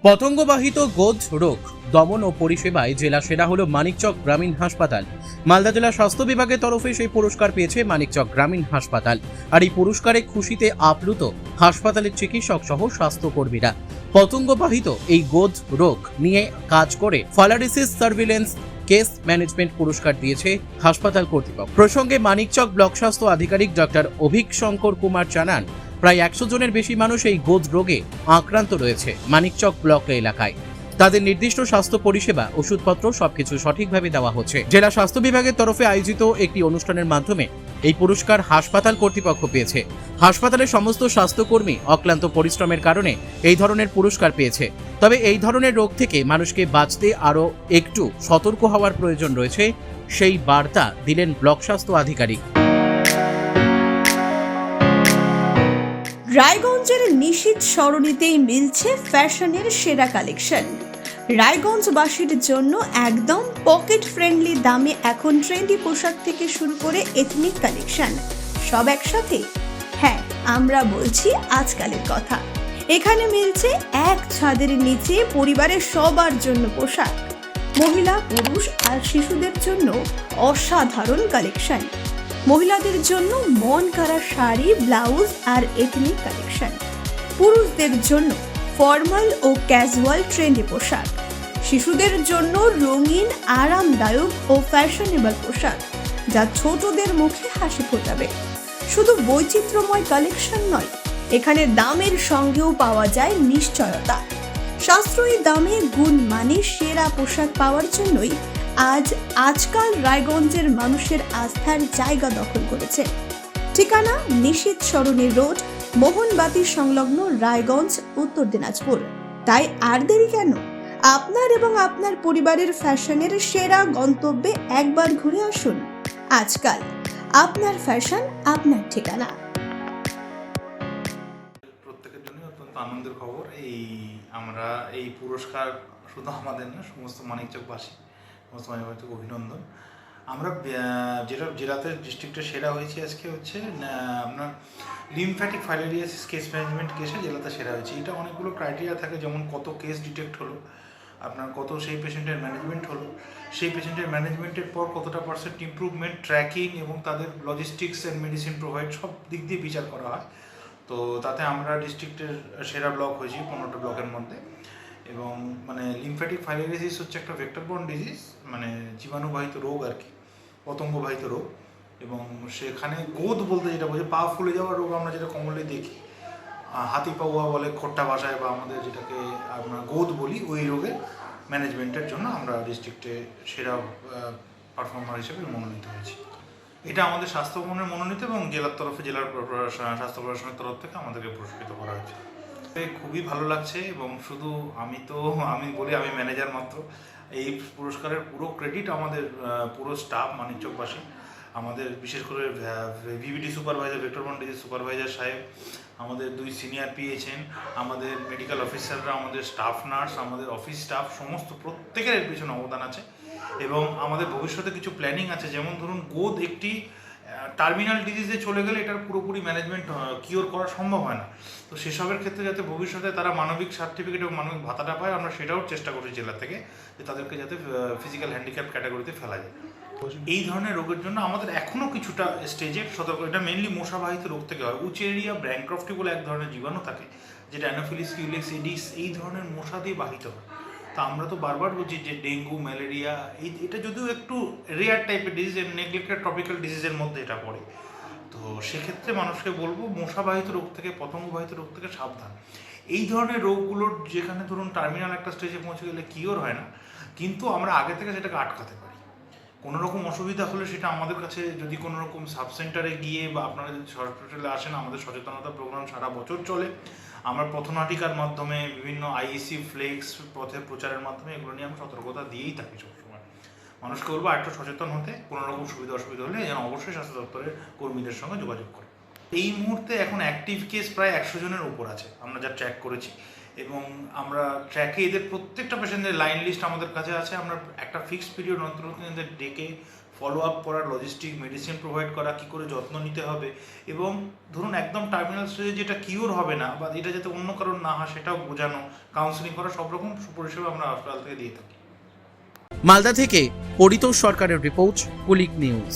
পতঙ্গবাহিত গোদ রোগ দমন ও পরিষেবায় জেলা সেরা হলো মানিকচক গ্রামীণ হাসপাতাল। মালদা জেলা স্বাস্থ্য বিভাগের তরফে সেই পুরস্কার পেয়েছে মানিকচক গ্রামীণ হাসপাতাল। আর এই পুরস্কারে খুশিতে আপ্লুত হাসপাতালের চিকিৎসক সহ স্বাস্থ্যকর্মীরা। পতঙ্গবাহিত এই গোদ রোগ নিয়ে কাজ করে ফালারিসিস সার্ভিলেন্স কেস ম্যানেজমেন্ট পুরস্কার দিয়েছে হাসপাতাল কর্তৃপক্ষ। প্রসঙ্গে মানিকচক ব্লক স্বাস্থ্য আধিকারিক ডক্টর অভিক শঙ্কর কুমার জানান, প্রায় 100 জনের বেশি মানুষ এই গোদ রোগে আক্রান্ত রয়েছে মানিকচক ব্লক এলাকায়। তাদের নির্দিষ্ট স্বাস্থ্য পরিষেবা, ওষুধপত্র সবকিছু সঠিকভাবে দেওয়া হচ্ছে। জেলা স্বাস্থ্য বিভাগের তরফে আয়োজিত একটি অনুষ্ঠানের মাধ্যমে এই পুরস্কার হাসপাতাল কর্তৃপক্ষ পেয়েছে। হাসপাতালের সমস্ত স্বাস্থ্যকর্মী অক্লান্ত পরিশ্রমের কারণে এই ধরনের পুরস্কার পেয়েছে। তবে এই ধরনের রোগ থেকে মানুষকে বাঁচতে আরও একটু সতর্ক হওয়ার প্রয়োজন রয়েছে, সেই বার্তা দিলেন ব্লক স্বাস্থ্য আধিকারিক। রায়গঞ্জের নিশীথ সরণিতেই মিলছে ফ্যাশনের সেরা কালেকশন। রায়গঞ্জবাসীর জন্য একদম পকেট ফ্রেন্ডলি দামে এখন ট্রেন্ডি পোশাক থেকে শুরু করে এথনিক কালেকশন সব একসাথে। হ্যাঁ, আমরা বলছি আজকালের কথা। এখানে মিলছে এক ছাদের নিচে পরিবারের সবার জন্য পোশাক, মহিলা, পুরুষ আর শিশুদের জন্য অসাধারণ কালেকশন। মহিলাদের জন্য মন কাড়া শাড়ি, ব্লাউজ আর এথনিক কালেকশন। পুরুষদের জন্য ফর্মাল ও ক্যাজুয়াল ট্রেন্ডি পোশাক। শিশুদের জন্য রঙিন, আরামদায়ক ও ফ্যাশনেবল পোশাক, যা ছোটদের মুখে হাসি ফোটাবে। শুধু বৈচিত্র্যময় কালেকশন নয়, এখানে দামের সঙ্গেও পাওয়া যায় নিশ্চয়তা। সাশ্রয়ী দামে গুণমানে সেরা পোশাক পাওয়ার জন্যই আজকাল রায়গঞ্জের মানুষের আস্থার জায়গা দখল করেছে। ঠিকানা নিশীথ সরণি রোড, মোহনবাতি সংলগ্ন, রায়গঞ্জ, উত্তর দিনাজপুর। তাই আর দেরি কেন? আপনার এবং আপনার পরিবারের ফ্যাশনের সেরা গন্তব্যে একবার ঘুরে আসুন। আজকাল আপনার ফ্যাশন, আপনার ঠিকানা। প্রত্যেকের জন্য অত্যন্ত আনন্দের খবর। আমরা এই পুরস্কার শুধু আমাদের না, সমস্ত মানিকচকবাসী, সমস্ত মানিকচক অভিনন্দন। আমরা জেলাতে ডিস্ট্রিক্টে সেরা হয়েছি আজকে হচ্ছে আপনার লিমফ্যাটিক ফাইলেরিয়াসিস কেস ম্যানেজমেন্ট কেসে জেলাতে সেরা হয়েছে। এটা অনেকগুলো ক্রাইটেরিয়া থাকে, যেমন কত কেস ডিটেক্ট হলো, আপনার কত সেই পেশেন্টের ম্যানেজমেন্ট হলো, সেই পেশেন্টের ম্যানেজমেন্টের পর কতটা পার্সেন্ট ইমপ্রুভমেন্ট, ট্র্যাকিং এবং তাদের লজিস্টিক্স অ্যান্ড মেডিসিন প্রোভাইড সব দিক দিয়ে বিচার করা হয়। তো তাতে আমরা ডিস্ট্রিক্টের সেরা ব্লক হয়েছি 15টা ব্লকের মধ্যে। এবং মানে লিমফ্যাটিক ফাইলেরিয়াসিস হচ্ছে একটা ভেক্টরবর্ন ডিজিজ, মানে জীবাণুবাহিত রোগ আর কি, পতঙ্গবাহিত রোগ। এবং সেখানে গোদ বলতে যেটা বোঝে পা ফুলে যাওয়ার রোগ, আমরা যেটা কমনলি দেখি হাতি পাউয়া বলে খোট্টা ভাষায়, বা আমাদের যেটাকে আমরা গোদ বলি, ওই রোগের ম্যানেজমেন্টের জন্য আমরা ডিস্ট্রিক্টে সেরা পারফর্মার হিসেবে মনোনীত হয়েছি। এটা আমাদের স্বাস্থ্য ভবনের মনোনীত এবং জেলার তরফে, জেলার স্বাস্থ্য প্রশাসনের তরফ থেকে আমাদেরকে পুরস্কৃত করা হয়েছে। খুবই ভালো লাগছে। এবং শুধু আমি বলি আমি ম্যানেজার মাত্র। এই পুরস্কারের পুরো ক্রেডিট আমাদের পুরো স্টাফ মানিকচকবাসী, আমাদের বিশেষ করে ভিভিডি সুপারভাইজার, ভেক্টরবর্ন ডিজিজ সুপারভাইজার সাহেব, আমাদের 2 সিনিয়র পিএইচএন, আমাদের মেডিকেল অফিসাররা, আমাদের স্টাফ নার্স, আমাদের অফিস স্টাফ, সমস্ত প্রত্যেকের এর পিছনে অবদান আছে। এবং আমাদের ভবিষ্যতে কিছু প্ল্যানিং আছে, যেমন ধরুন গোদ একটি টার্মিনাল ডিজিজে চলে গেলে এটার পুরোপুরি ম্যানেজমেন্ট কিওর করা সম্ভব হয় না। তো সেসবের ক্ষেত্রে যাতে ভবিষ্যতে তারা মানবিক সার্টিফিকেট এবং মানবিক ভাতাটা পায়, আমরা সেটাও চেষ্টা করছি জেলা থেকে, যে তাদেরকে যাতে ফিজিক্যাল হ্যান্ডিক্যাপ ক্যাটাগরিতে ফেলা যায়। এই ধরনের রোগের জন্য আমাদের এখনও কিছুটা স্টেজে সতর্ক। এটা মেনলি মশাবাহিত রোগ থেকে হয়। উচেরিয়া ব্র্যানক্রফটি বলে এক ধরনের জীবাণু থাকে, যেটা অ্যানোফিলিস কিউলেক্স এডিস এই ধরনের মশা দিয়ে বাহিত হয়। তো আমরা তো বারবার বলছি যে ডেঙ্গু, ম্যালেরিয়া এটা যদিও একটু রেয়ার টাইপের ডিজিজ, নেগলেক্টেড ট্রপিক্যাল ডিজিজের মধ্যে এটা পড়ে। তো সেক্ষেত্রে মানুষকে বলবো মশাবাহিত রোগ থেকে, পতঙ্গবাহিত রোগ থেকে সাবধান। এই ধরনের রোগগুলোর যেখানে ধরুন টার্মিনাল একটা স্টেজে পৌঁছে গেলে কিওর হয় না, কিন্তু আমরা আগে থেকে সেটাকে আটকাতে পারি। কোনো রকম অসুবিধা হলে সেটা আমাদের কাছে, যদি কোনো রকম সাবসেন্টারে গিয়ে বা আপনারা যদি হসপিটালে আসেন, আমাদের সচেতনতা প্রোগ্রাম সারা বছর চলে। আমরা পথনাটিকার মাধ্যমে, বিভিন্ন আইইসি ফ্লেক্স পথে প্রচারের মাধ্যমে এগুলো নিয়ে আমরা সতর্কতা দিয়েই থাকি সবসময়। মানুষকে বলবো একটু সচেতন হতে, কোনো রকম অসুবিধা হলে যেন অবশ্যই স্বাস্থ্য দপ্তরের কর্মীদের সঙ্গে যোগাযোগ করে। এই মুহূর্তে এখন অ্যাক্টিভ কেস প্রায় 100 জনের উপর আছে, আমরা যা ট্র্যাক করেছি। এবং আমরা ট্র্যাকে এদের প্রত্যেকটা পেশেন্টের লাইন লিস্ট আমাদের কাছে আছে। আমরা একটা ফিক্সড পিরিয়ড অন্তর এদের ডেকে ফলো আপ করা, লজিস্টিক, মেডিসিন প্রোভাইড করা, কী করে যত্ন নিতে হবে, এবং ধরুন একদম টার্মিনাল স্টেজে যেটা কিওর হবে না বা এটা যাতে অন্য কারণ না হয় সেটাও বোঝানো, কাউন্সিলিং করা, সব রকম পরিষেবা আমরা হাসপাতাল থেকে দিয়ে থাকি। মালদা থেকে পরিতোষ সরকারের রিপোর্ট, কুলিক নিউজ।